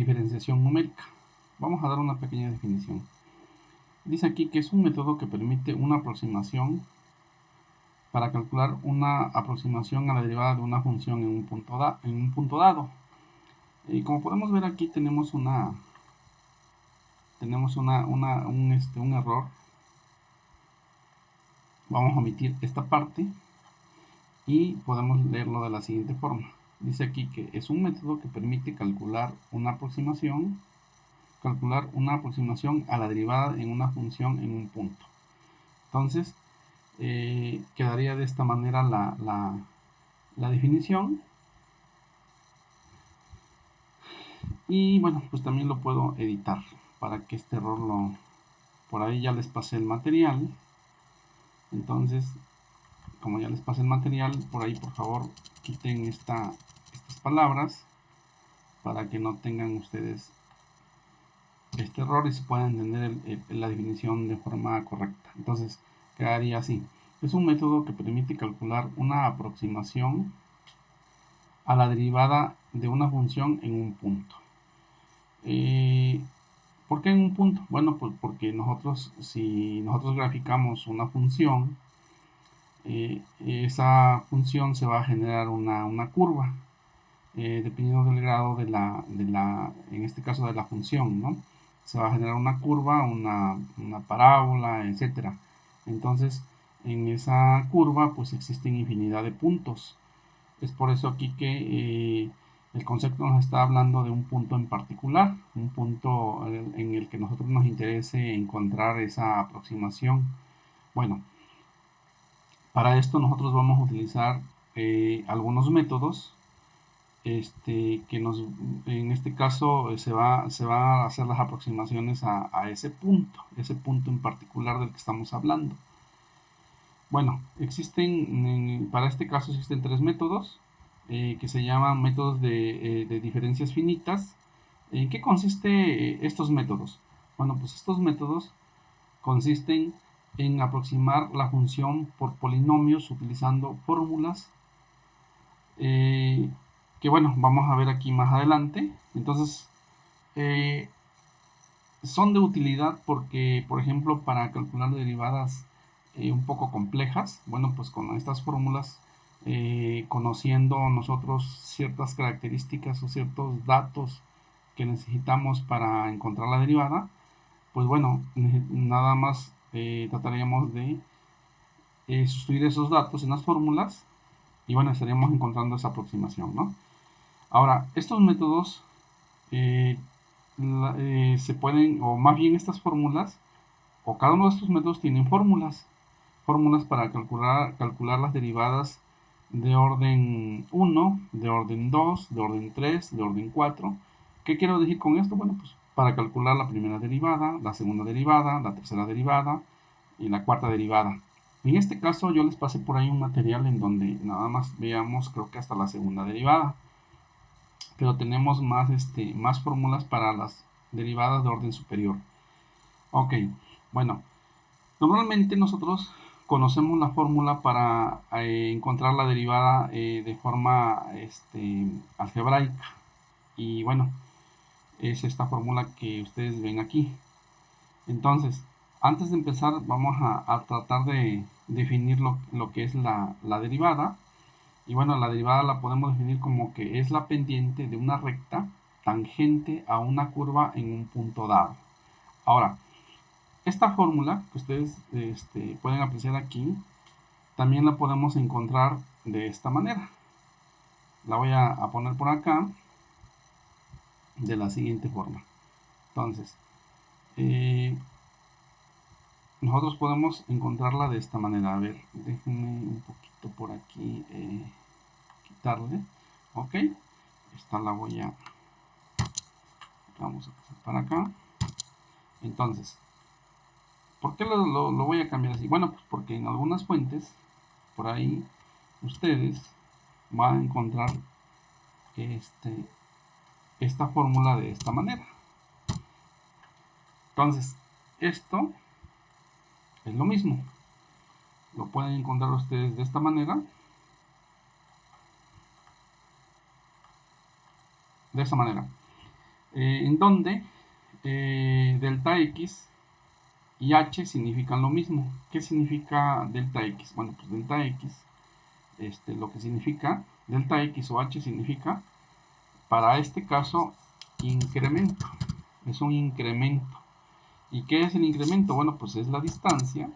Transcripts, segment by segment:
Diferenciación numérica. Vamos a dar una pequeña definición. Dice aquí que es un método que permite una aproximación para calcular una aproximación a la derivada de una función en un punto dado. Y como podemos ver aquí tenemos un error. Vamos a omitir esta parte y podemos leerlo de la siguiente forma. Dice aquí que es un método que permite calcular una aproximación a la derivada en una función en un punto. Entonces, quedaría de esta manera la definición. Y bueno, pues también lo puedo editar para que este error por ahí ya les pasé el material. Entonces, como ya les pasé el material, por ahí por favor quiten estas palabras para que no tengan ustedes este error y se pueda entender la definición de forma correcta. Entonces, quedaría así. Es un método que permite calcular una aproximación a la derivada de una función en un punto. ¿Por qué en un punto? Bueno, pues porque si nosotros graficamos una función, esa función se va a generar una curva, dependiendo del grado en este caso de la función, ¿no? Se va a generar una curva, una parábola, etcétera. Entonces, en esa curva, pues existen infinidad de puntos. Es por eso aquí que el concepto nos está hablando de un punto en particular, un punto en el que nosotros nos interese encontrar esa aproximación. Bueno, para esto nosotros vamos a utilizar algunos métodos en este caso se va a hacer las aproximaciones a ese punto en particular del que estamos hablando. Bueno, para este caso existen tres métodos que se llaman métodos de diferencias finitas. ¿En qué consiste estos métodos? Bueno, pues estos métodos consisten en aproximar la función por polinomios utilizando fórmulas que bueno, vamos a ver aquí más adelante. Entonces, eh, son de utilidad porque, por ejemplo, para calcular derivadas un poco complejas, bueno, pues con estas fórmulas, conociendo nosotros ciertas características o ciertos datos que necesitamos para encontrar la derivada, pues bueno, nada más trataríamos de sustituir esos datos en las fórmulas y bueno, estaríamos encontrando esa aproximación, ¿no? Ahora, estos métodos eh, se pueden, o más bien estas fórmulas, o cada uno de estos métodos tienen fórmulas para calcular las derivadas de orden 1, de orden 2, de orden 3, de orden 4. ¿Qué quiero decir con esto? Bueno, pues para calcular la primera derivada, la segunda derivada, la tercera derivada y la cuarta derivada. En este caso yo les pasé por ahí un material en donde nada más veamos creo que hasta la segunda derivada, pero tenemos más fórmulas para las derivadas de orden superior. Ok, bueno, normalmente nosotros conocemos la fórmula para encontrar la derivada de forma algebraica. Y bueno, es esta fórmula que ustedes ven aquí. Entonces, antes de empezar, vamos a tratar de definir lo que es la derivada. Y bueno, la derivada la podemos definir como que es la pendiente de una recta tangente a una curva en un punto dado. Ahora, esta fórmula que ustedes pueden apreciar aquí, también la podemos encontrar de esta manera. La voy a poner por acá de la siguiente forma. Entonces, nosotros podemos encontrarla de esta manera. A ver, déjenme un poquito por aquí quitarle. Ok, esta la vamos a pasar para acá. Entonces, ¿por qué lo voy a cambiar así? Bueno, pues porque en algunas fuentes, por ahí, ustedes van a encontrar esta fórmula de esta manera. Entonces, esto es lo mismo. Lo pueden encontrar ustedes de esta manera. De esta manera. en donde delta x y h significan lo mismo. ¿Qué significa delta x? Bueno, pues delta x, lo que significa delta x o h significa, para este caso, incremento. Es un incremento. ¿Y qué es el incremento? Bueno, pues es la distancia.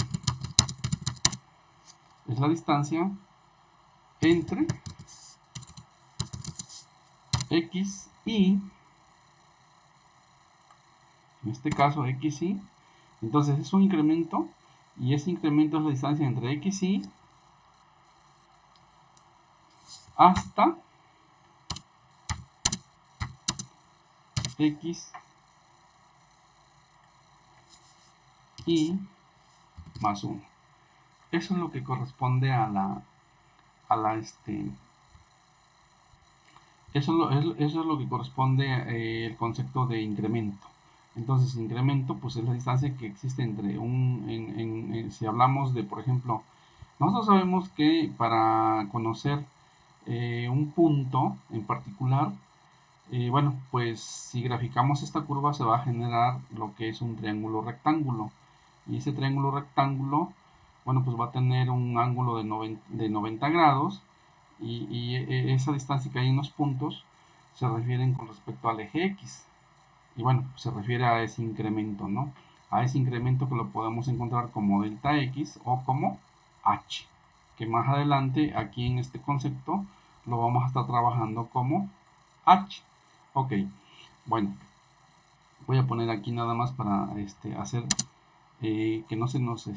Es la distancia entre x y, en este caso x y. Entonces es un incremento, y ese incremento es la distancia entre x y hasta x y más 1. Eso es lo que corresponde a la eso es lo que corresponde el concepto de incremento. Entonces, incremento pues es la distancia que existe entre si hablamos de, por ejemplo, nosotros sabemos que para conocer un punto en particular, bueno, pues si graficamos esta curva se va a generar lo que es un triángulo rectángulo. Y ese triángulo rectángulo, bueno, pues va a tener un ángulo de 90 grados, y esa distancia que hay en los puntos se refieren con respecto al eje X. Y bueno, se refiere a ese incremento, ¿no? A ese incremento que lo podemos encontrar como delta X o como H, que más adelante aquí en este concepto lo vamos a estar trabajando como H. Ok, bueno, voy a poner aquí nada más para hacer que no se nos a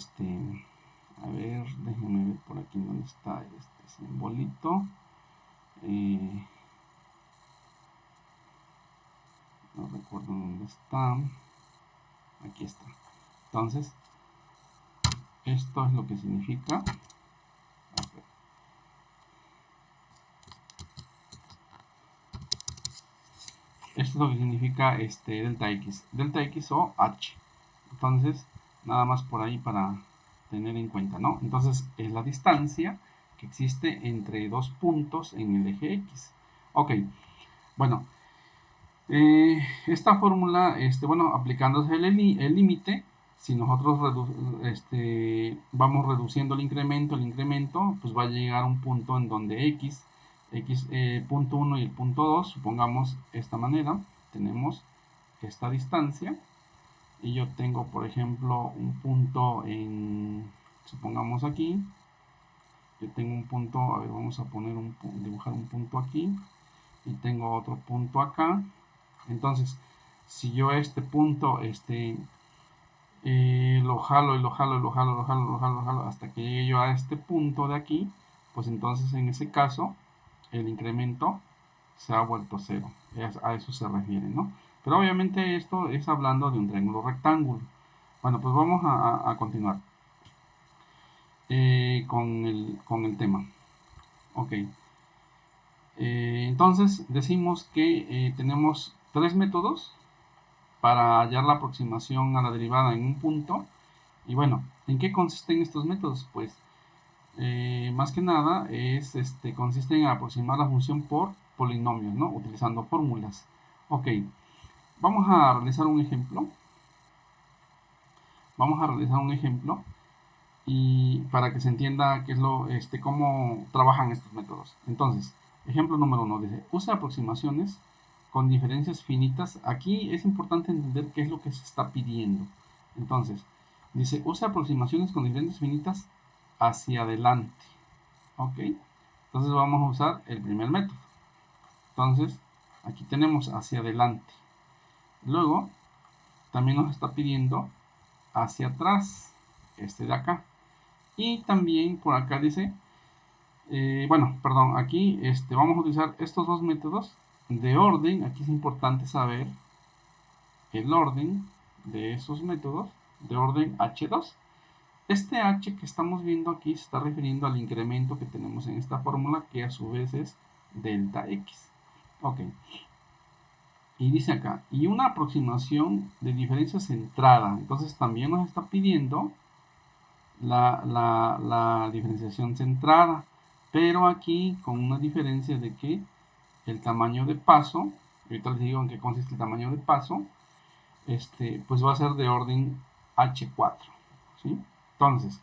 ver, déjenme ver por aquí donde está este simbolito. No recuerdo dónde está. Aquí está. Entonces, esto es lo que significa. Esto es lo que significa delta x o h. Entonces, nada más por ahí para tener en cuenta, ¿no? Entonces, es la distancia que existe entre dos puntos en el eje x. Ok, bueno, esta fórmula, bueno, aplicándose el límite, si nosotros vamos reduciendo el incremento, pues va a llegar a un punto en donde x, punto 1 y el punto 2, supongamos esta manera, tenemos esta distancia, y yo tengo, por ejemplo, un punto supongamos aquí, yo tengo un punto, a ver, vamos a dibujar un punto aquí, y tengo otro punto acá. Entonces, si yo este punto lo jalo y lo jalo y lo jalo, lo jalo, lo jalo, lo jalo hasta que llegue yo a este punto de aquí, pues entonces en ese caso el incremento se ha vuelto cero. A eso se refiere, ¿no? Pero obviamente esto es hablando de un triángulo rectángulo. Bueno, pues vamos a continuar con el tema. Ok. Entonces decimos que tenemos tres métodos para hallar la aproximación a la derivada en un punto. Y bueno, ¿en qué consisten estos métodos? Pues más que nada consisten en aproximar la función por polinomios, ¿no? Utilizando fórmulas. Ok, vamos a realizar un ejemplo. Vamos a realizar un ejemplo y para que se entienda qué es cómo trabajan estos métodos. Entonces, ejemplo número 1 dice, usa aproximaciones con diferencias finitas. Aquí es importante entender qué es lo que se está pidiendo. Entonces, dice, usa aproximaciones con diferencias finitas hacia adelante. Ok, entonces vamos a usar el primer método. Entonces, aquí tenemos hacia adelante. Luego, también nos está pidiendo hacia atrás, de acá. Y también por acá dice, bueno, perdón, aquí vamos a utilizar estos dos métodos de orden. Aquí es importante saber el orden de esos métodos de orden H2. Este H que estamos viendo aquí se está refiriendo al incremento que tenemos en esta fórmula, que a su vez es delta X. Ok. Y dice acá, y una aproximación de diferencia centrada. Entonces también nos está pidiendo la diferenciación centrada, pero aquí con una diferencia de que el tamaño de paso ahorita les digo en qué consiste el tamaño de paso, pues va a ser de orden H4, ¿sí? Entonces,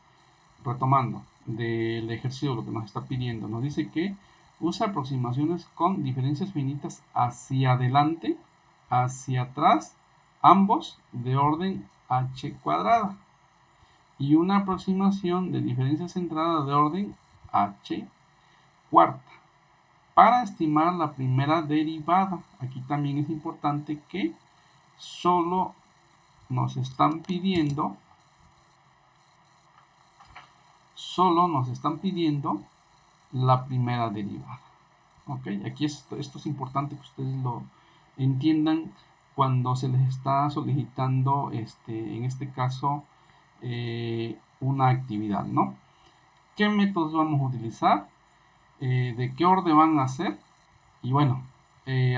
retomando del ejercicio, lo que nos está pidiendo, nos dice que usa aproximaciones con diferencias finitas hacia adelante, hacia atrás, ambos de orden h cuadrada, y una aproximación de diferencia centrada de orden h cuarta para estimar la primera derivada. Aquí también es importante que solo nos están pidiendo la primera derivada. ¿Ok? Aquí esto es importante que ustedes lo entiendan cuando se les está solicitando, en este caso, una actividad, ¿no? ¿Qué métodos vamos a utilizar? ¿De qué orden van a hacer? Y bueno,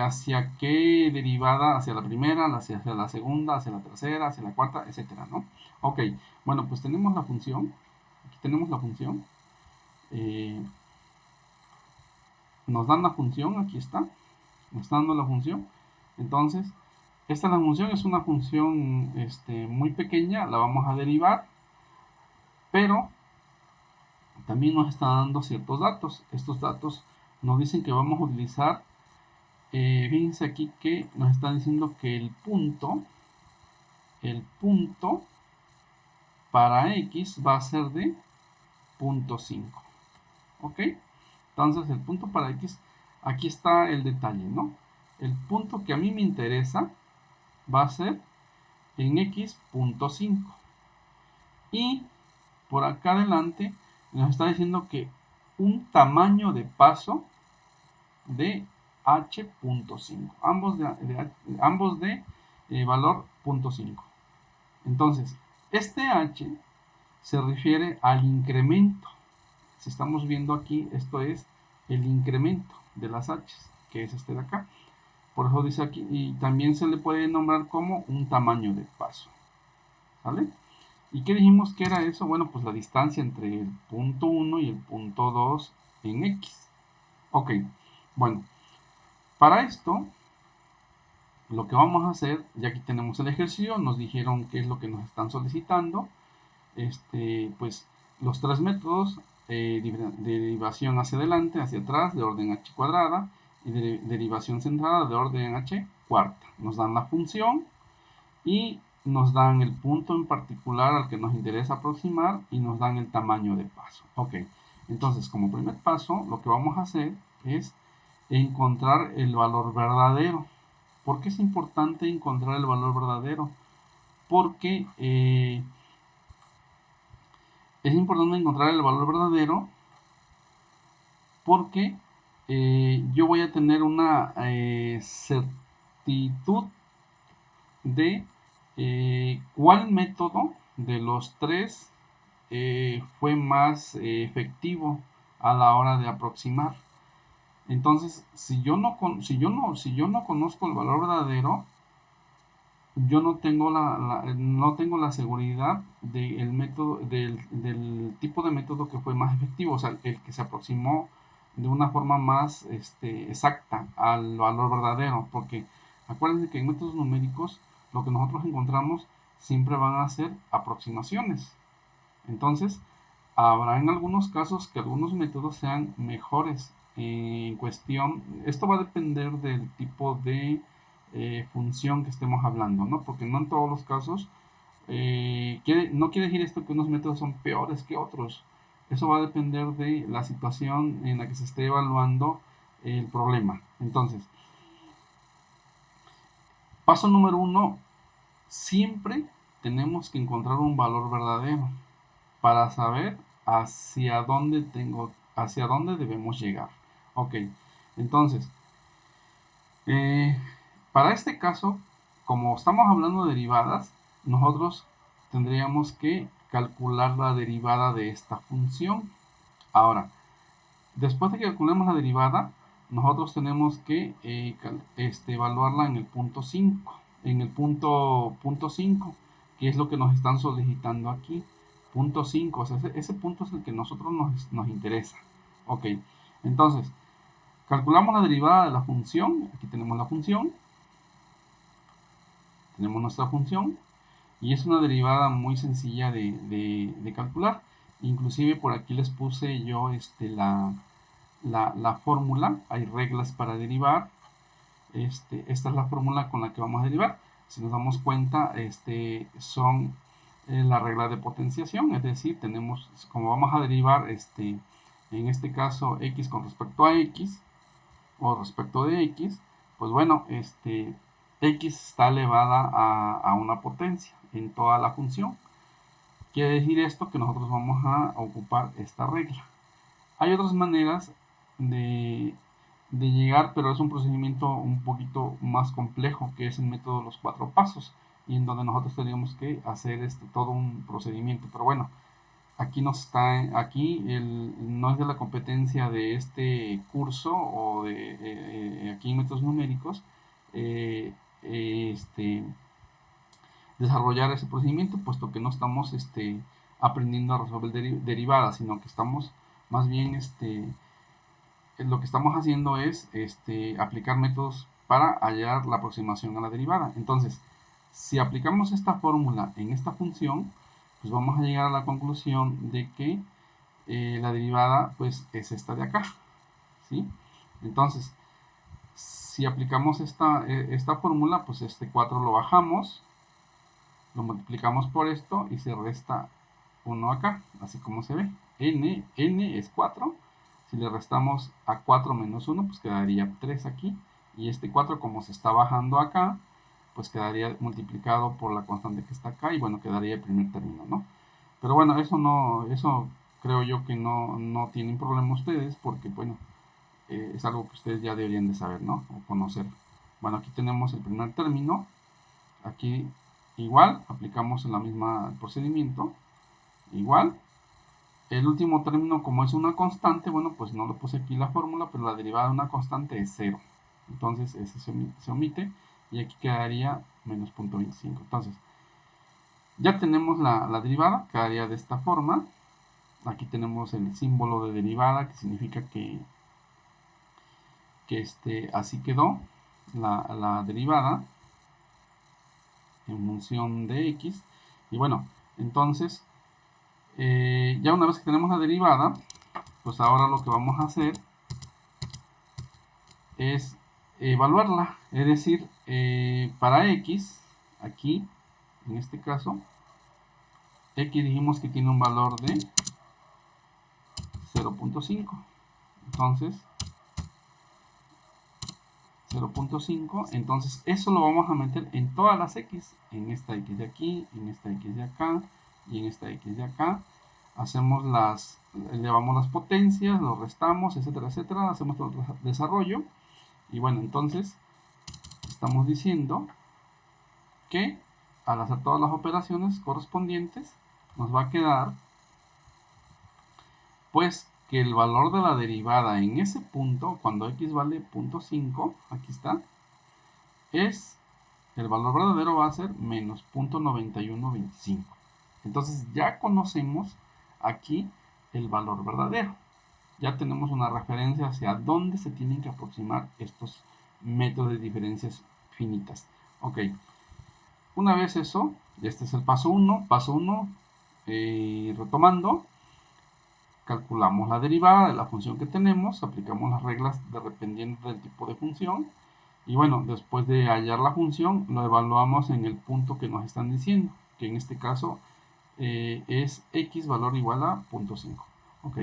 hacia qué derivada, hacia la primera, hacia la segunda, hacia la tercera, hacia la cuarta, etcétera, ¿no? Ok, bueno, pues tenemos la función. Aquí tenemos la función. Nos dan la función, aquí está. Nos está dando la función. Entonces, esta es la función, es una función muy pequeña, la vamos a derivar, pero también nos está dando ciertos datos. Estos datos nos dicen que vamos a utilizar, fíjense aquí que nos está diciendo que el punto para x va a ser de 0.5. ¿Ok? Entonces el punto para x, aquí está el detalle, ¿no? El punto que a mí me interesa va a ser en x.5. Y por acá adelante nos está diciendo que un tamaño de paso de h.5, ambos de valor 0.5. Entonces, este h se refiere al incremento. Si estamos viendo aquí, esto es el incremento de las h, que es este de acá. Por eso dice aquí, y también se le puede nombrar como un tamaño de paso. ¿Vale? ¿Y qué dijimos que era eso? Bueno, pues la distancia entre el punto 1 y el punto 2 en x. Ok, bueno, para esto, lo que vamos a hacer, ya aquí tenemos el ejercicio, nos dijeron qué es lo que nos están solicitando. Pues los tres métodos, derivación hacia adelante, hacia atrás, de orden h cuadrada, y derivación centrada de orden h cuarta. Nos dan la función y nos dan el punto en particular al que nos interesa aproximar y nos dan el tamaño de paso. Ok, entonces como primer paso lo que vamos a hacer es encontrar el valor verdadero. ¿Por qué es importante encontrar el valor verdadero? Porque es importante encontrar el valor verdadero porque yo voy a tener una certitud de cuál método de los tres fue más efectivo a la hora de aproximar. Entonces, si yo no conozco el valor verdadero, yo no tengo la seguridad del método, del tipo de método que fue más efectivo, o sea, el que se aproximó de una forma más exacta al valor verdadero, porque acuérdense que en métodos numéricos lo que nosotros encontramos siempre van a ser aproximaciones. Entonces, habrá en algunos casos que algunos métodos sean mejores en cuestión. Esto va a depender del tipo de función que estemos hablando, ¿no? Porque no en todos los casos, no quiere decir esto que unos métodos son peores que otros. Eso va a depender de la situación en la que se esté evaluando el problema. Entonces, paso número 1, siempre tenemos que encontrar un valor verdadero para saber hacia dónde debemos llegar. Ok, entonces, para este caso, como estamos hablando de derivadas, nosotros tendríamos que calcular la derivada de esta función. Ahora, después de que calculemos la derivada, nosotros tenemos que evaluarla en el punto 5, en el punto 5, que es lo que nos están solicitando aquí. Punto 5, o sea, ese punto es el que a nosotros nos interesa. Ok, entonces, Calculamos la derivada de la función. Aquí tenemos la función. Tenemos nuestra función. Y es una derivada muy sencilla de calcular. Inclusive por aquí les puse yo la fórmula. Hay reglas para derivar. Esta es la fórmula con la que vamos a derivar. Si nos damos cuenta, son la regla de potenciación, es decir, tenemos, como vamos a derivar, en este caso, x con respecto a x, o respecto de x, pues bueno, x está elevada a una potencia en toda la función. Quiere decir esto que nosotros vamos a ocupar esta regla. Hay otras maneras de llegar, pero es un procedimiento un poquito más complejo, que es el método de los 4 pasos, y en donde nosotros tenemos que hacer todo un procedimiento. Pero bueno, aquí no es de la competencia de este curso o de aquí en métodos numéricos desarrollar ese procedimiento, puesto que no estamos aprendiendo a resolver derivadas, sino que estamos más bien lo que estamos haciendo es aplicar métodos para hallar la aproximación a la derivada. Entonces, si aplicamos esta fórmula en esta función, pues vamos a llegar a la conclusión de que la derivada pues es esta de acá, ¿sí? Entonces, si aplicamos esta fórmula, pues 4 lo bajamos, lo multiplicamos por esto y se resta 1 acá, así como se ve. N es 4. Si le restamos a 4 menos 1, pues quedaría 3 aquí. Y 4, como se está bajando acá, pues quedaría multiplicado por la constante que está acá. Y bueno, quedaría el primer término, ¿no? Pero bueno, eso creo yo que no tienen problema ustedes, porque bueno, es algo que ustedes ya deberían de saber, ¿no? O conocer. Bueno, aquí tenemos el primer término. Aquí igual, aplicamos el mismo procedimiento. Igual. El último término, como es una constante, bueno, pues no lo puse aquí la fórmula, pero la derivada de una constante es 0. Entonces ese se omite y aquí quedaría menos 0.25. Entonces, ya tenemos la derivada, quedaría de esta forma. Aquí tenemos el símbolo de derivada, que significa que así quedó la derivada en función de x. Y bueno, entonces, ya una vez que tenemos la derivada, pues ahora lo que vamos a hacer es evaluarla. Es decir, para x, aquí, en este caso, x dijimos que tiene un valor de 0.5. Entonces, 0.5. Entonces, eso lo vamos a meter en todas las x. En esta x de aquí, en esta x de acá y en esta x de acá. Elevamos las potencias, lo restamos, etcétera, etcétera. Hacemos todo el desarrollo. Y bueno, entonces, estamos diciendo que al hacer todas las operaciones correspondientes, nos va a quedar pues que el valor de la derivada en ese punto, cuando x vale 0.5, aquí está, el valor verdadero va a ser menos 0.9125. Entonces ya conocemos aquí el valor verdadero. Ya tenemos una referencia hacia dónde se tienen que aproximar estos métodos de diferencias finitas. Ok, una vez eso, y este es el paso 1. Paso 1, retomando, calculamos la derivada de la función que tenemos, aplicamos las reglas dependiendo del tipo de función. Y bueno, después de hallar la función, lo evaluamos en el punto que nos están diciendo, que en este caso es x valor igual a 0.5. Ok.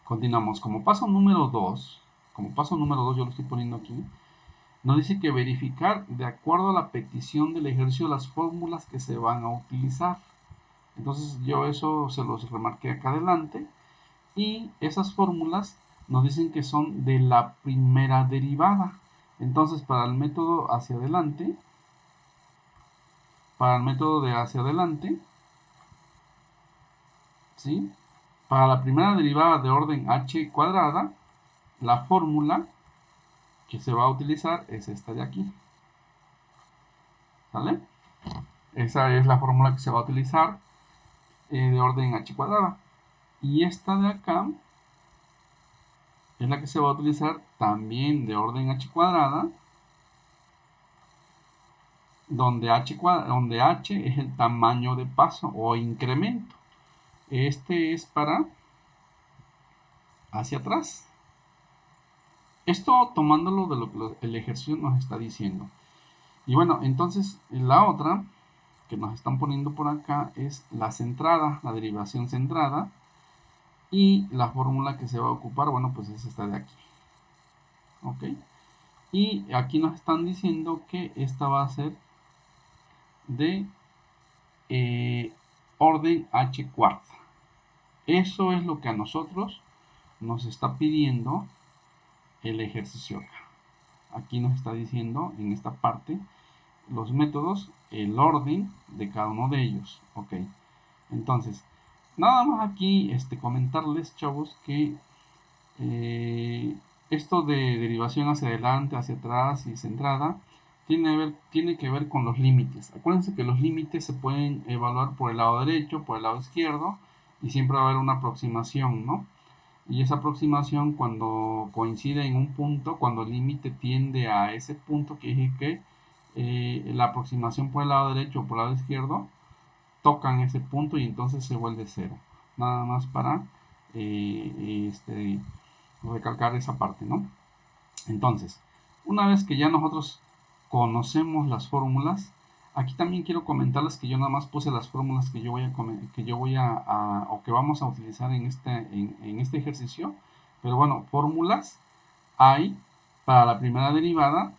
Continuamos. Como paso número 2, yo lo estoy poniendo aquí, nos dice que verificar de acuerdo a la petición del ejercicio las fórmulas que se van a utilizar. Entonces yo eso se los remarqué acá adelante. Y esas fórmulas nos dicen que son de la primera derivada. Entonces para el método hacia adelante, ¿sí? Para la primera derivada de orden h cuadrada, la fórmula que se va a utilizar es esta de aquí. ¿Sale? Esa es la fórmula que se va a utilizar de orden h cuadrada. Y esta de acá es la que se va a utilizar también de orden h cuadrada, donde h es el tamaño de paso o incremento. Este es para hacia atrás. Esto tomándolo de lo que el ejercicio nos está diciendo. Y bueno, entonces la otra que nos están poniendo por acá es la centrada, la derivación centrada. Y la fórmula que se va a ocupar, bueno, pues es esta de aquí. Ok. Y aquí nos están diciendo que esta va a ser de orden h cuarta. Eso es lo que a nosotros nos está pidiendo el ejercicio acá. Aquí nos está diciendo en esta parte los métodos, el orden de cada uno de ellos. Ok. Entonces, nada más aquí comentarles, chavos, que esto de derivación hacia adelante, hacia atrás y centrada tiene que ver con los límites. Acuérdense que los límites se pueden evaluar por el lado derecho, por el lado izquierdo, y siempre va a haber una aproximación, ¿no? Y esa aproximación, cuando coincide en un punto, cuando el límite tiende a ese punto, que dije que la aproximación por el lado derecho o por el lado izquierdo tocan ese punto y entonces se vuelve cero. Nada más para recalcar esa parte, ¿no? Entonces, una vez que ya nosotros conocemos las fórmulas, aquí también quiero comentarles que yo nada más puse las fórmulas que yo voy o que vamos a utilizar en este ejercicio. Pero bueno, fórmulas hay para la primera derivada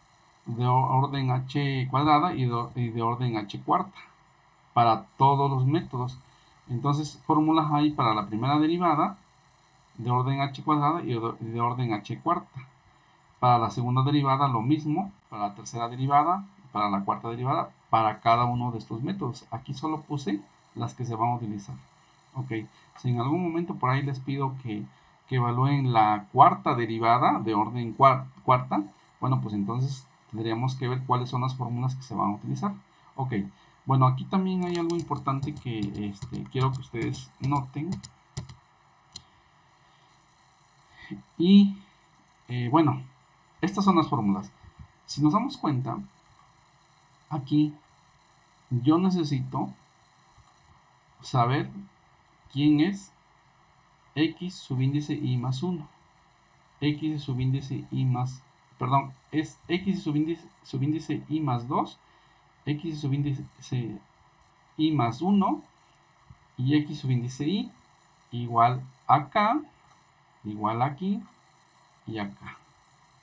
de orden h cuadrada y de orden h cuarta para todos los métodos. Entonces, fórmulas hay para la primera derivada de orden h cuadrada y de orden h cuarta. Para la segunda derivada lo mismo, para la tercera derivada, para la cuarta derivada, para cada uno de estos métodos. Aquí solo puse las que se van a utilizar. Ok, si en algún momento por ahí les pido que evalúen la cuarta derivada de orden cuarta, bueno, pues entonces tendríamos que ver cuáles son las fórmulas que se van a utilizar. Ok, bueno, aquí también hay algo importante que quiero que ustedes noten. Y bueno, estas son las fórmulas. Si nos damos cuenta, aquí yo necesito saber quién es x subíndice y más 1. X subíndice y más, perdón, es x subíndice y más 2, x subíndice y más 1 y x subíndice y igual acá, igual aquí y acá.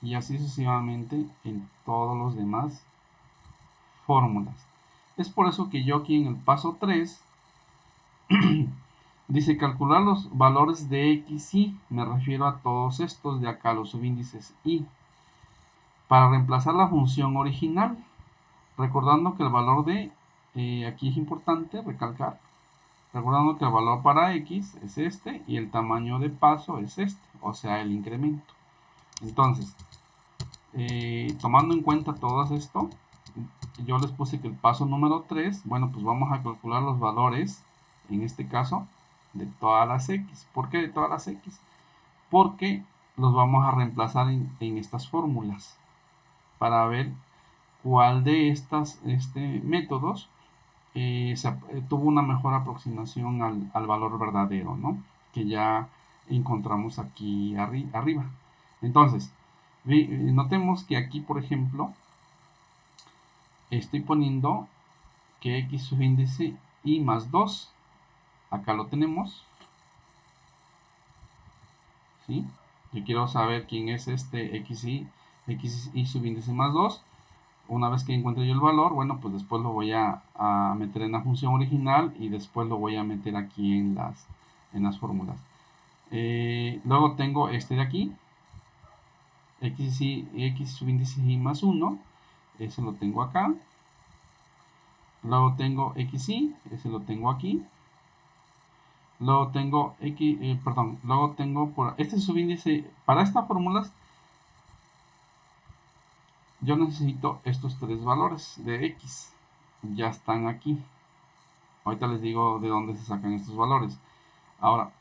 Y así sucesivamente en todos los demás fórmulas. Es por eso que yo aquí en el paso 3 dice calcular los valores de x y, me refiero a todos estos de acá, los subíndices y, para reemplazar la función original, recordando que el valor de, aquí es importante recalcar, recordando que el valor para x es este y el tamaño de paso es este, o sea el incremento. Entonces, tomando en cuenta todo esto, yo les puse que el paso número 3, bueno, pues vamos a calcular los valores, en este caso, de todas las x. ¿Por qué de todas las x? Porque los vamos a reemplazar en estas fórmulas para ver cuál de estos métodos tuvo una mejor aproximación al valor verdadero, ¿no? Que ya encontramos aquí arriba. Entonces, notemos que aquí, por ejemplo, estoy poniendo que x subíndice y más 2, acá lo tenemos, ¿sí? Yo quiero saber quién es este x y subíndice más 2. Una vez que encuentre yo el valor, bueno, pues después lo voy a meter en la función original y después lo voy a meter aquí en las fórmulas. Luego tengo este de aquí, x subíndice y más 1, eso lo tengo acá. Luego tengo xy, ese lo tengo aquí. Luego tengo luego tengo por este subíndice, para estas fórmulas yo necesito estos tres valores de x, ya están aquí. Ahorita les digo de dónde se sacan estos valores. Ahora,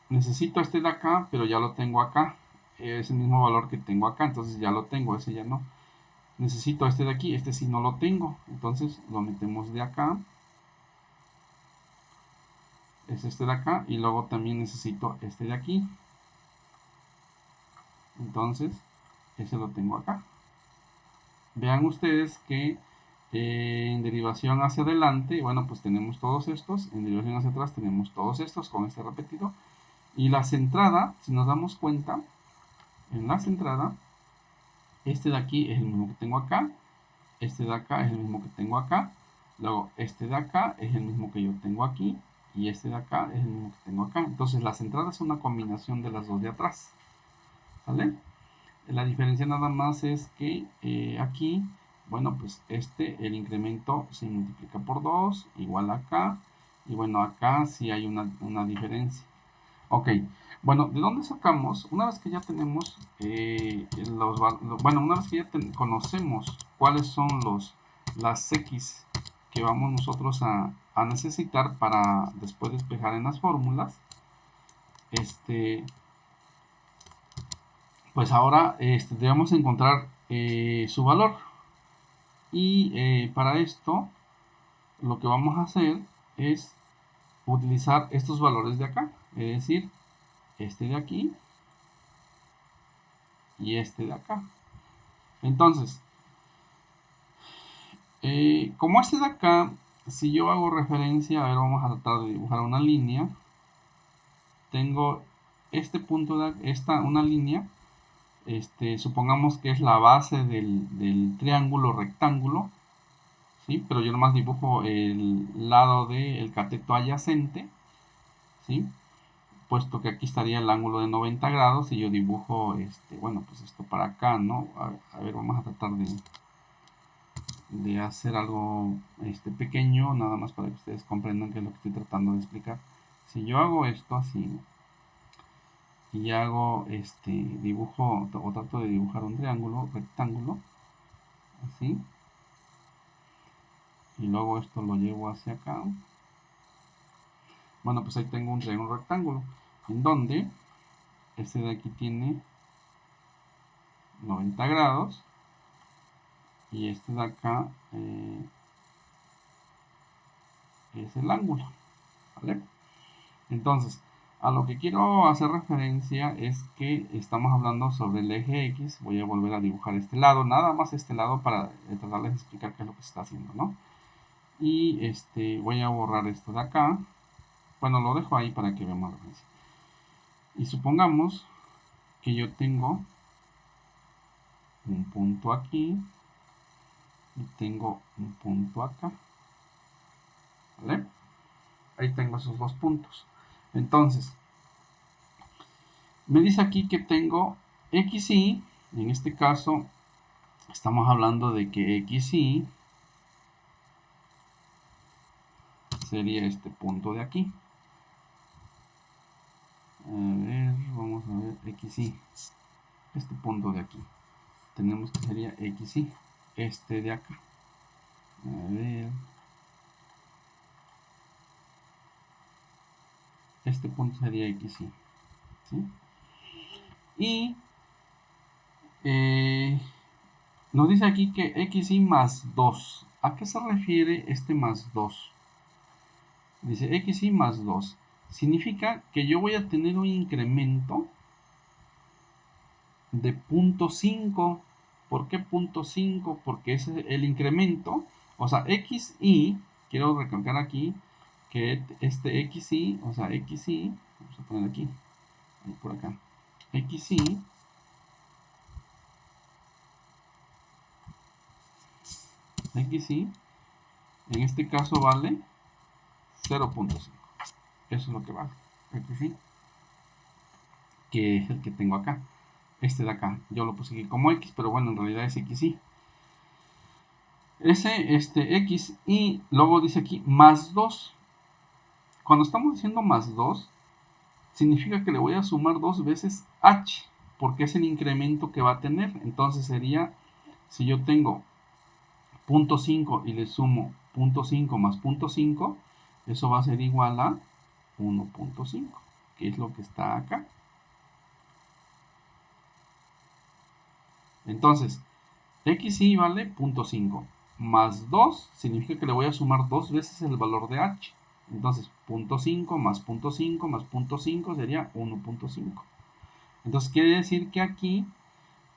necesito este de acá, pero ya lo tengo acá. es el mismo valor que tengo acá, entonces ya lo tengo, ese ya no. Necesito este de aquí, este sí no lo tengo, entonces lo metemos de acá. Es este de acá y luego también necesito este de aquí. Entonces, ese lo tengo acá. Vean ustedes que en derivación hacia adelante, bueno, pues tenemos todos estos. En derivación hacia atrás tenemos todos estos con este repetido. Y la centrada, si nos damos cuenta, en la centrada, este de aquí es el mismo que tengo acá. Este de acá es el mismo que tengo acá. Luego, este de acá es el mismo que yo tengo aquí. Y este de acá es el mismo que tengo acá. Entonces, la centrada es una combinación de las dos de atrás. ¿Vale? La diferencia nada más es que aquí, bueno, pues el incremento se multiplica por 2, igual acá. Y bueno, acá sí hay una diferencia. Ok, bueno, ¿de dónde sacamos? Una vez que ya tenemos una vez que ya conocemos cuáles son las X que vamos nosotros a necesitar para después despejar en las fórmulas, pues ahora debemos encontrar su valor. Y para esto, lo que vamos a hacer es utilizar estos valores de acá, es decir, este de aquí y este de acá. Entonces, como este de acá, si yo hago referencia, a ver, vamos a tratar de dibujar una línea. Tengo este punto de una línea, supongamos que es la base del triángulo rectángulo, ¿sí? Pero yo nomás dibujo el lado del cateto adyacente, ¿sí? Puesto que aquí estaría el ángulo de 90 grados y yo dibujo, bueno, pues esto para acá, ¿no? A ver, vamos a tratar de hacer algo pequeño, nada más para que ustedes comprendan qué es lo que estoy tratando de explicar. Si yo hago esto así y hago dibujo o trato de dibujar un triángulo rectángulo así, y luego esto lo llevo hacia acá, bueno, pues ahí tengo un triángulo rectángulo en donde este de aquí tiene 90 grados y este de acá es el ángulo, ¿vale? Entonces, a lo que quiero hacer referencia es que estamos hablando sobre el eje X. Voy a volver a dibujar este lado, nada más este lado para tratarles de explicar qué es lo que se está haciendo, ¿no? Y voy a borrar esto de acá. Bueno, lo dejo ahí para que veamos la referencia. Y supongamos que yo tengo un punto aquí y tengo un punto acá, ¿vale? Ahí tengo esos dos puntos. Entonces, me dice aquí que tengo XY, en este caso estamos hablando de que XY sería este punto de aquí. A ver, vamos a ver, XY, este punto de aquí. Tenemos que sería XY, este de acá. A ver, este punto sería XY, ¿sí? Y nos dice aquí que XY más 2. ¿A qué se refiere este más 2? Dice XY más 2. Significa que yo voy a tener un incremento de 0.5. ¿Por qué 0.5? Porque ese es el incremento. O sea, XY, quiero recalcar aquí que este XY, o sea, XY, vamos a poner aquí, por acá, XY en este caso vale 0.5. Eso es lo que vale. XY, que es el que tengo acá. Este de acá, yo lo puse aquí como X, pero bueno, en realidad es XY. X y luego dice aquí más 2. Cuando estamos diciendo más 2, significa que le voy a sumar 2 veces H, porque es el incremento que va a tener. Entonces sería, si yo tengo 0.5 y le sumo 0.5 más 0.5, eso va a ser igual a 1.5, que es lo que está acá. Entonces, xy vale 0.5 más 2 significa que le voy a sumar dos veces el valor de h. Entonces, 0.5 más 0.5 más 0.5 sería 1.5. Entonces, quiere decir que aquí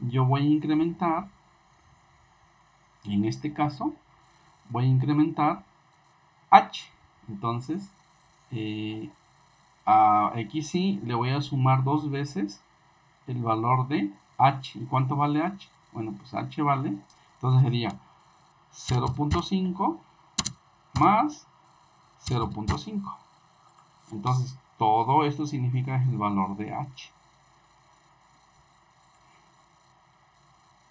yo voy a incrementar, en este caso, voy a incrementar h. Entonces, a xy le voy a sumar dos veces el valor de h. ¿Y cuánto vale h? Bueno, pues h vale, entonces sería 0.5 más 0.5. Entonces, todo esto significa el valor de h.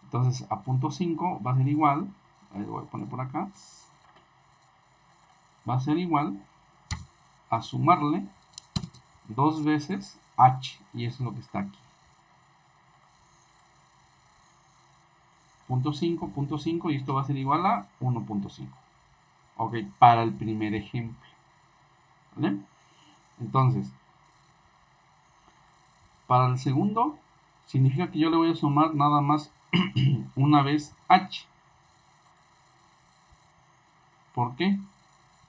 Entonces, a 0.5 va a ser igual, ahí lo voy a poner por acá, va a ser igual a sumarle dos veces h, y eso es lo que está aquí. 0.5, 0.5, y esto va a ser igual a 1.5. Ok, para el primer ejemplo. ¿Vale? Entonces, para el segundo, significa que yo le voy a sumar nada más una vez h. ¿Por qué?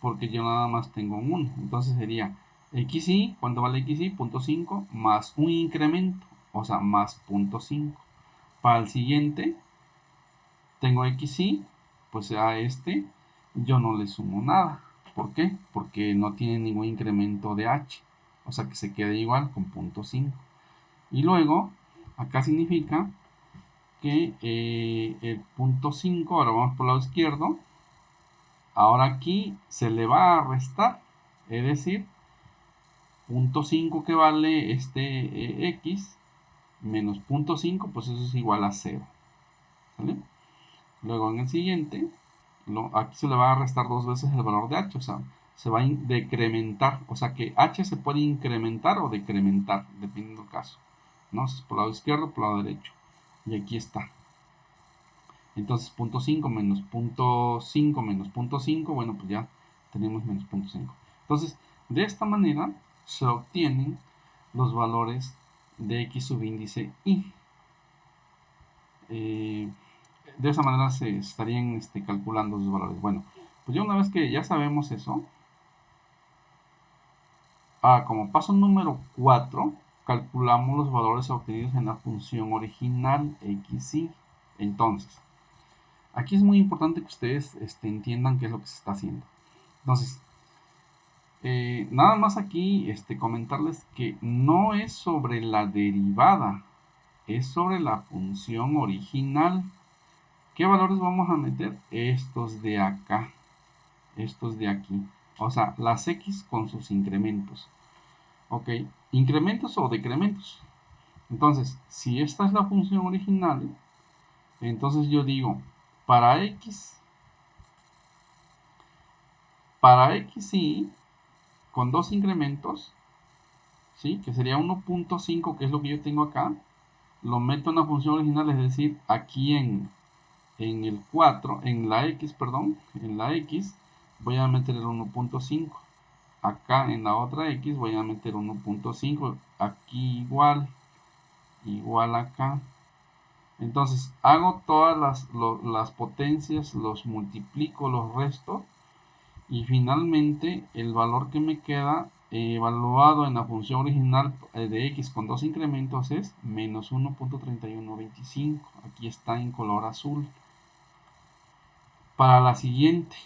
Porque yo nada más tengo un 1. Entonces sería xy, ¿cuánto vale xy? 0.5 más un incremento, o sea, más 0.5. Para el siguiente, tengo xy, pues a este yo no le sumo nada. ¿Por qué? Porque no tiene ningún incremento de h. O sea que se queda igual con 0.5. Y luego, acá significa que el 0.5, ahora vamos por el lado izquierdo, ahora aquí se le va a restar, es decir, 0.5 que vale este x menos 0.5, pues eso es igual a 0. ¿Vale? Luego en el siguiente, aquí se le va a restar dos veces el valor de h, o sea, se va a decrementar, o sea que h se puede incrementar o decrementar, dependiendo del caso, ¿no? Si es por el lado izquierdo o por el lado derecho. Y aquí está. Entonces 0.5 menos 0.5 menos 0.5, bueno, pues ya tenemos menos 0.5. Entonces, de esta manera se obtienen los valores de x subíndice y. De esa manera se estarían calculando los valores. Bueno, pues ya una vez que ya sabemos eso, como paso número 4, calculamos los valores obtenidos en la función original xy. Entonces, aquí es muy importante que ustedes entiendan qué es lo que se está haciendo. Entonces, nada más aquí comentarles que no es sobre la derivada, es sobre la función original. ¿Qué valores vamos a meter? Estos de acá, estos de aquí. O sea, las x con sus incrementos. Ok, incrementos o decrementos. Entonces, si esta es la función original, entonces yo digo, para xy, con dos incrementos, ¿sí? Que sería 1.5, que es lo que yo tengo acá, lo meto en la función original, es decir, aquí en el 4, en la x, perdón, en la x, voy a meter el 1.5. Acá en la otra x voy a meter 1.5, aquí igual acá. Entonces hago todas las potencias, los multiplico, los resto, y finalmente el valor que me queda evaluado en la función original de x con dos incrementos es menos 1.3125. Aquí está en color azul. Para la siguiente,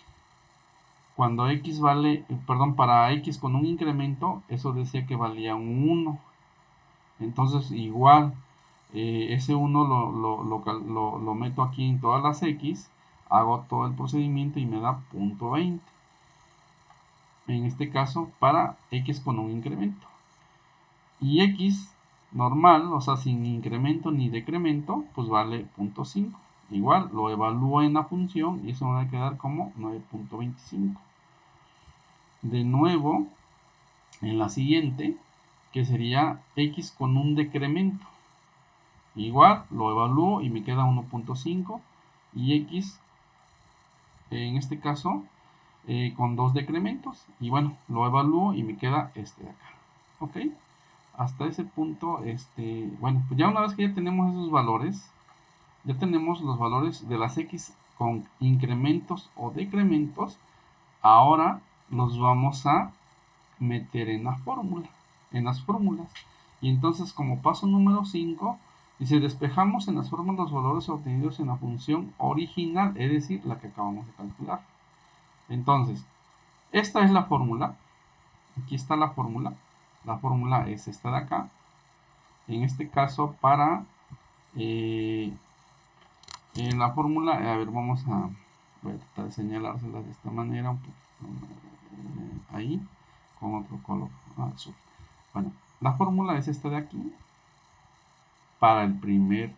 cuando x vale, perdón, para x con un incremento, eso decía que valía un 1. Entonces igual, ese 1 lo meto aquí en todas las x, hago todo el procedimiento y me da 0.20. En este caso, para x con un incremento. Y x normal, o sea, sin incremento ni decremento, pues vale 0.5. Igual, lo evalúo en la función y eso me va a quedar como 9.25. De nuevo, en la siguiente, que sería x con un decremento. Igual, lo evalúo y me queda 1.5. Y x, en este caso, con dos decrementos. Y bueno, lo evalúo y me queda este de acá. ¿Ok? Hasta ese punto, bueno, pues ya una vez que ya tenemos esos valores, ya tenemos los valores de las x con incrementos o decrementos. Ahora los vamos a meter en la fórmula, en las fórmulas. Y entonces, como paso número 5, dice: despejamos en las fórmulas los valores obtenidos en la función original, es decir, la que acabamos de calcular. Entonces, esta es la fórmula. Aquí está la fórmula. La fórmula es esta de acá. En este caso, para en la fórmula, a ver, voy a tratar de señalársela de esta manera, un poquito, ahí, con otro color azul. Bueno, la fórmula es esta de aquí para el primer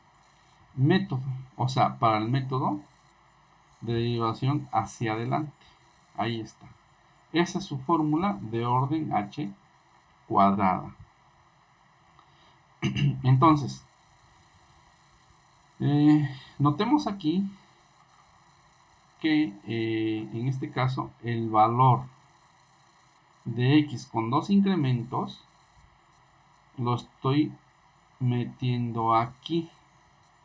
método, o sea, para el método de derivación hacia adelante. Ahí está. Esa es su fórmula de orden h cuadrada. Entonces, notemos aquí que en este caso el valor de x con dos incrementos lo estoy metiendo aquí.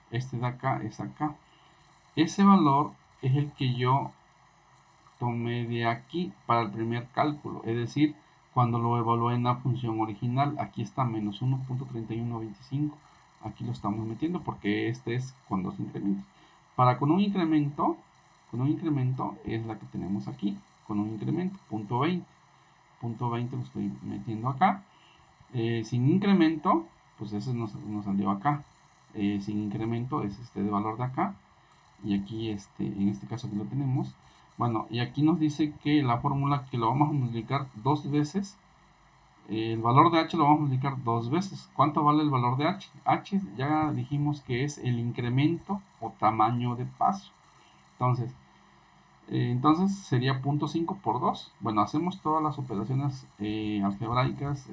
Este de acá es acá. Ese valor es el que yo tomé de aquí para el primer cálculo, es decir, cuando lo evalué en la función original. Aquí está menos 1.3125. Aquí lo estamos metiendo porque este es con dos incrementos. Para con un incremento es la que tenemos aquí, con un incremento, punto 20. Punto 20 lo estoy metiendo acá. Sin incremento, pues ese nos salió acá. Sin incremento es este de valor de acá. Y aquí en este caso aquí lo tenemos. Bueno, y aquí nos dice que la fórmula que lo vamos a multiplicar dos veces, el valor de h lo vamos a multiplicar dos veces. ¿Cuánto vale el valor de h? H ya dijimos que es el incremento o tamaño de paso. Entonces sería 0.5 por 2. Bueno, hacemos todas las operaciones algebraicas,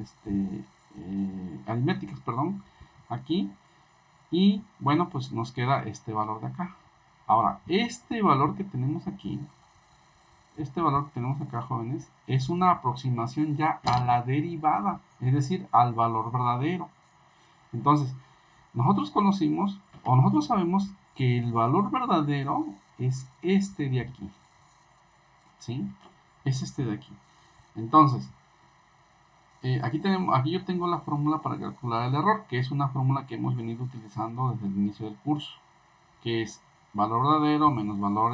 aritméticas, perdón, aquí. Y bueno, pues nos queda este valor de acá. Ahora, este valor que tenemos aquí, jóvenes, es una aproximación ya a la derivada, es decir, al valor verdadero. Entonces, nosotros conocimos, o nosotros sabemos que el valor verdadero es este de aquí. ¿Sí? Es este de aquí. Entonces, aquí yo tengo la fórmula para calcular el error, que es una fórmula que hemos venido utilizando desde el inicio del curso, que es valor verdadero menos valor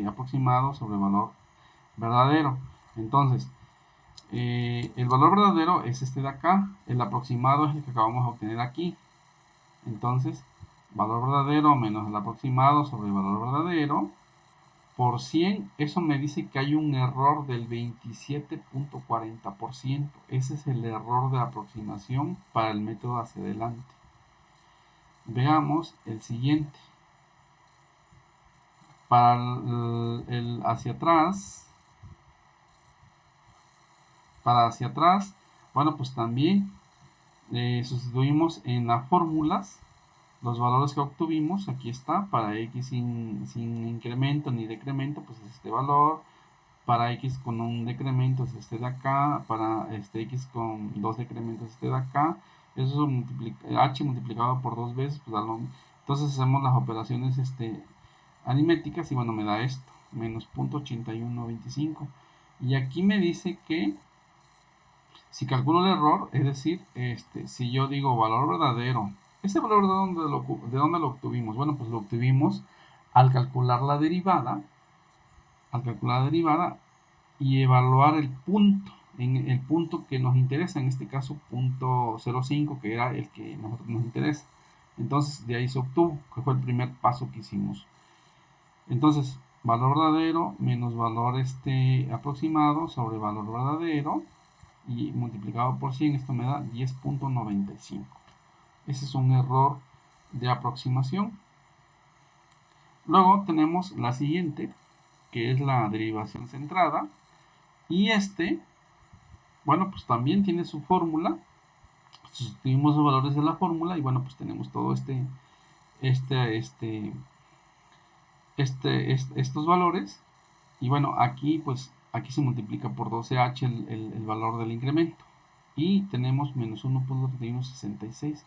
aproximado sobre valor verdadero. Entonces, el valor verdadero es este de acá, el aproximado es el que acabamos de obtener aquí. Entonces, valor verdadero menos el aproximado sobre el valor verdadero por 100, eso me dice que hay un error del 27.40%. Ese es el error de aproximación para el método hacia adelante. Veamos el siguiente. Para el hacia atrás, bueno, pues también sustituimos en las fórmulas los valores que obtuvimos. Aquí está, para x sin incremento ni decremento, pues es este valor. Para x con un decremento es este de acá. Para x con dos decrementos es este de acá. Eso h multiplicado por dos veces, pues da lo mismo. Entonces hacemos las operaciones aritméticas y bueno, me da esto, menos 0.8125. Y aquí me dice que si calculo el error, es decir, si yo digo valor verdadero, ¿este valor de dónde lo obtuvimos? Bueno, pues lo obtuvimos al calcular la derivada, y evaluar el punto, en el punto que nos interesa, en este caso punto 0.5, que era el que nosotros nos interesa. Entonces de ahí se obtuvo, que fue el primer paso que hicimos. Entonces, valor verdadero menos valor aproximado sobre valor verdadero y multiplicado por 100, esto me da 10.95. Ese es un error de aproximación. Luego tenemos la siguiente, que es la derivación centrada. Y bueno, pues también tiene su fórmula. Sustituimos los valores de la fórmula y bueno, pues tenemos todo estos valores. Y bueno, aquí pues aquí se multiplica por 12h el valor del incremento. Y tenemos menos 1.3166.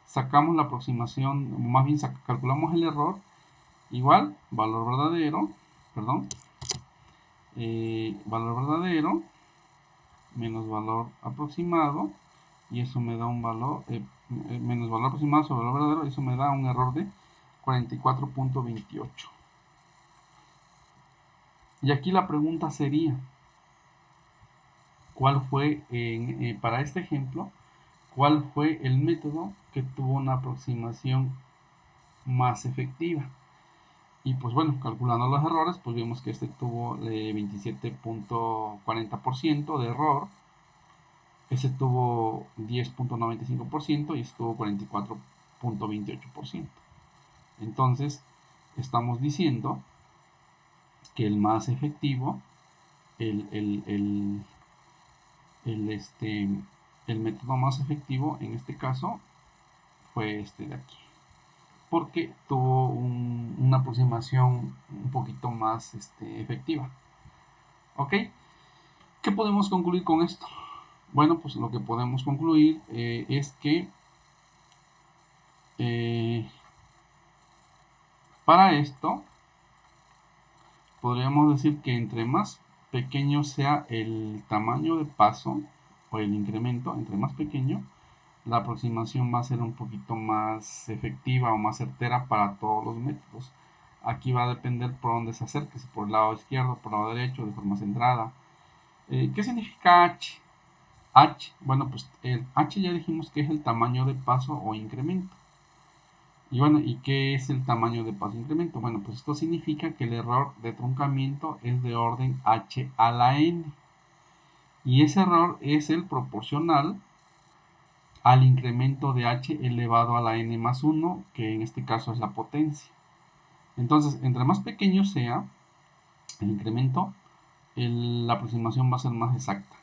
sacamos la aproximación, o más bien calculamos el error, igual, valor verdadero, perdón, valor verdadero menos valor aproximado, y eso me da un valor, menos valor aproximado sobre valor verdadero, y eso me da un error de 44.28. Y aquí la pregunta sería, ¿cuál fue, para este ejemplo, cuál fue el método que tuvo una aproximación más efectiva? Y pues bueno, calculando los errores, pues vemos que este tuvo 27.40% de error, ese tuvo 10.95% y este tuvo 44.28%. Entonces, estamos diciendo que el más efectivo, el método más efectivo en este caso fue este de aquí, porque tuvo una aproximación un poquito más efectiva. ¿Ok? ¿Qué podemos concluir con esto? Bueno, pues lo que podemos concluir es que para esto podríamos decir que entre más pequeño sea el tamaño de paso o el incremento, entre más pequeño, la aproximación va a ser un poquito más efectiva o más certera para todos los métodos. Aquí va a depender por dónde se acerque, si por el lado izquierdo, por el lado derecho, de forma centrada. ¿Qué significa H? H, bueno, pues el H ya dijimos que es el tamaño de paso o incremento. Y bueno, ¿y qué es el tamaño de paso incremento? Bueno, pues esto significa que el error de truncamiento es de orden h a la n. Y ese error es el proporcional al incremento de h elevado a la n más 1, que en este caso es la potencia. Entonces, entre más pequeño sea el incremento, la aproximación va a ser más exacta.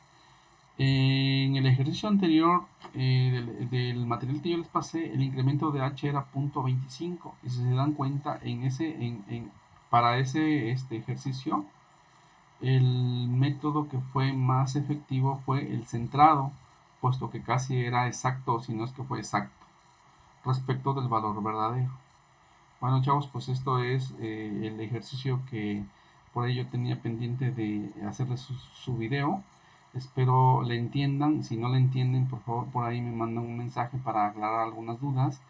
En el ejercicio anterior del material que yo les pasé, el incremento de h era 0.25, y si se dan cuenta, para ese ejercicio, el método que fue más efectivo fue el centrado, puesto que casi era exacto, si no es que fue exacto, respecto del valor verdadero. Bueno, chavos, pues esto es el ejercicio que por ello tenía pendiente de hacerles su video. Espero le entiendan. Si no le entienden, por favor, por ahí me mandan un mensaje para aclarar algunas dudas.